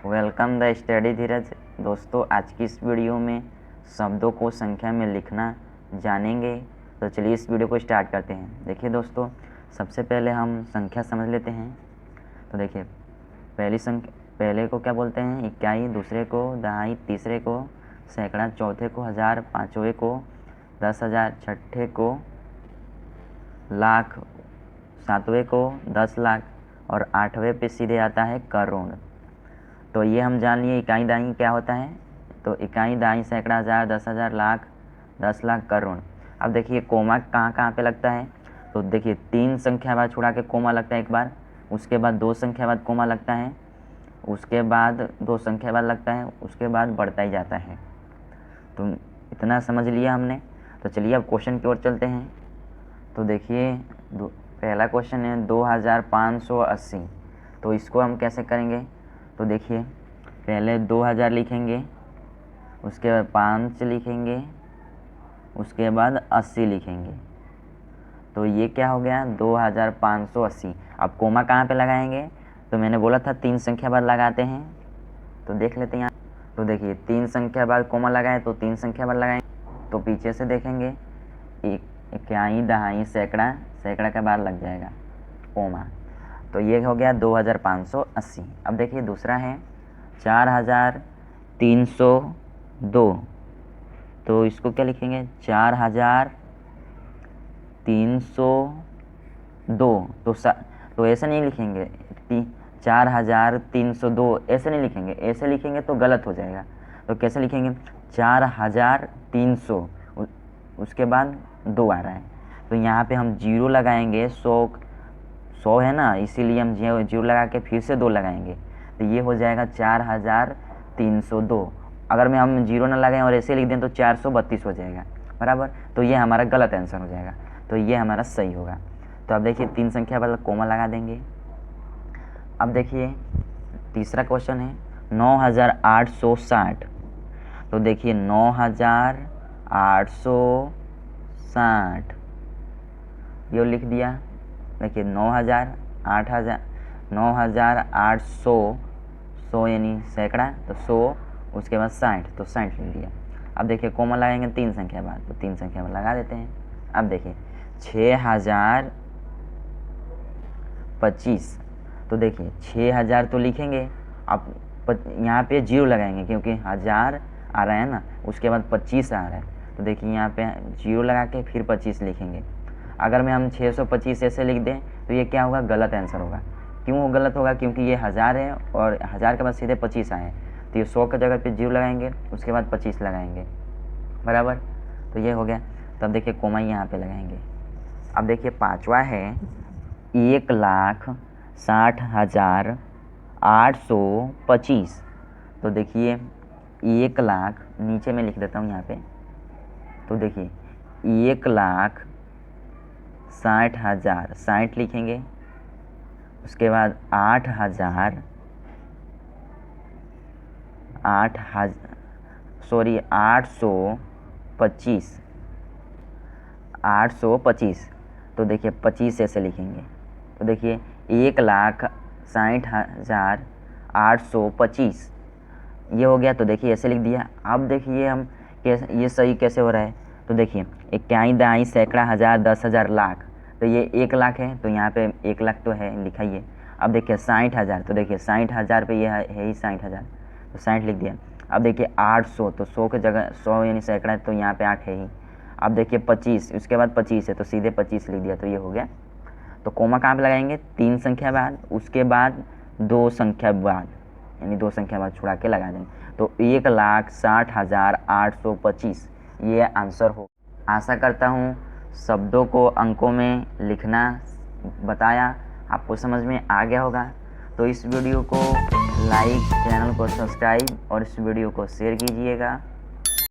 Welcome the study धीरज। दोस्तों, आज की इस वीडियो में शब्दों को संख्या में लिखना जानेंगे। तो चलिए इस वीडियो को स्टार्ट करते हैं। देखिए दोस्तों, सबसे पहले हम संख्या समझ लेते हैं। तो देखिए, पहले को क्या बोलते हैं? इकाई, दूसरे को दहाई, तीसरे को सैकड़ा, चौथे को हज़ार, पाँचवें को 10,000, छठे को लाख, सातवें को 10 लाख और आठवें पे सीधे आता है करोड़। तो ये हम जान लिए इकाई दहाई क्या होता है। तो इकाई दहाई सैकड़ा, हज़ार, 10,000, लाख, 10 लाख, करोड़। अब देखिए कोमा कहाँ कहाँ पे लगता है। तो देखिए 3 संख्या बाद छुड़ा के कोमा लगता है एक बार, उसके बाद 2 संख्या बाद कोमा लगता है, उसके बाद 2 संख्या बाद लगता है, उसके बाद बढ़ता ही जाता है। तो इतना समझ लिया हमने। तो चलिए अब क्वेश्चन की ओर चलते हैं। तो देखिए पहला क्वेश्चन है 2580। तो इसको हम कैसे करेंगे? तो देखिए पहले 2000 लिखेंगे, उसके बाद 5 लिखेंगे, उसके बाद 80 लिखेंगे। तो ये क्या हो गया? 2580। अब कोमा कहाँ पे लगाएंगे? तो मैंने बोला था 3 संख्या बाद लगाते हैं। तो देख लेते हैं यहाँ। तो देखिए 3 संख्या बाद कोमा लगाए तो 3 संख्या बाद लगाएंगे। तो पीछे से देखेंगे इकाई दहाई सैकड़ा, सैकड़ा के बाद लग जाएगा कोमा। तो ये हो गया 2580। अब देखिए दूसरा है 4302। तो इसको क्या लिखेंगे? 4302। तो ऐसे नहीं लिखेंगे 4302, ऐसे नहीं लिखेंगे। ऐसे लिखेंगे तो गलत हो जाएगा। तो कैसे लिखेंगे? 4300, उसके बाद 2 आ रहा है। तो यहाँ पे हम 0 लगाएंगे। 100 है ना, इसीलिए हम 0 लगा के फिर से 2 लगाएंगे। तो ये हो जाएगा 4302। अगर मैं हम 0 ना लगाएं और ऐसे लिख दें तो 432 हो जाएगा, बराबर। तो ये हमारा गलत आंसर हो जाएगा। तो ये हमारा सही होगा। तो अब देखिए 3 संख्या बाद कोमा लगा देंगे। अब देखिए तीसरा क्वेश्चन है 9860। तो देखिए 9860 ये लिख दिया। देखिए 9800 100 यानी सैकड़ा, तो 100, उसके बाद 60, तो 60 लिख दिया। अब देखिए कोमा लगाएंगे 3 संख्या बाद, तो 3 संख्या बाद लगा देते हैं। अब देखिए 6025। तो देखिए 6000 तो लिखेंगे। अब यहाँ पे 0 लगाएंगे क्योंकि 1000 आ रहा है ना, उसके बाद 25 आ रहा है। तो देखिए यहाँ पे 0 लगा के फिर 25 लिखेंगे। अगर मैं हम 625 ऐसे लिख दें तो ये क्या होगा? गलत आंसर होगा। क्यों गलत होगा? क्योंकि ये 1000 है और 1000 के बाद सीधे 25 आए। तो ये 100 की जगह पे 0 लगाएंगे, उसके बाद 25 लगाएंगे, बराबर। तो ये हो गया। तब देखिए कोमा यहाँ पे लगाएंगे। अब देखिए पांचवा है 1,60,825। तो देखिए 1 लाख, नीचे में लिख देता हूँ यहाँ पे। तो देखिए 1,60,000, 60 लिखेंगे, उसके बाद 8,000, 825। तो देखिए 25 ऐसे लिखेंगे। तो देखिए 1,60,825 ये हो गया। तो देखिए ऐसे लिख दिया। अब देखिए हम कैसे, ये सही कैसे हो रहा है? तो देखिए इकाई दहाई सैकड़ा, हज़ार, 10,000, लाख। तो ये 1 लाख है, तो यहाँ पे 1 लाख तो है, लिखा ही है। अब देखिए 60,000। तो देखिए 60,000 पे ये है ही 60,000, तो 60 लिख दिया। अब देखिए 800, तो 100 की जगह 100 यानी सैकड़ा है, तो यहाँ पे 8 है ही। अब देखिए 25, उसके बाद 25 है, तो सीधे 25 लिख दिया। तो ये हो गया। तो कोमा कहाँ पे लगाएंगे? 3 संख्या बाद, उसके बाद 2 संख्या बाद, यानी 2 संख्या बाद छुड़ा के लगा देंगे। तो 1,60,825 ये आंसर हो। आशा करता हूँ शब्दों को अंकों में लिखना बताया आपको समझ में आ गया होगा। तो इस वीडियो को लाइक, चैनल को सब्सक्राइब और इस वीडियो को शेयर कीजिएगा।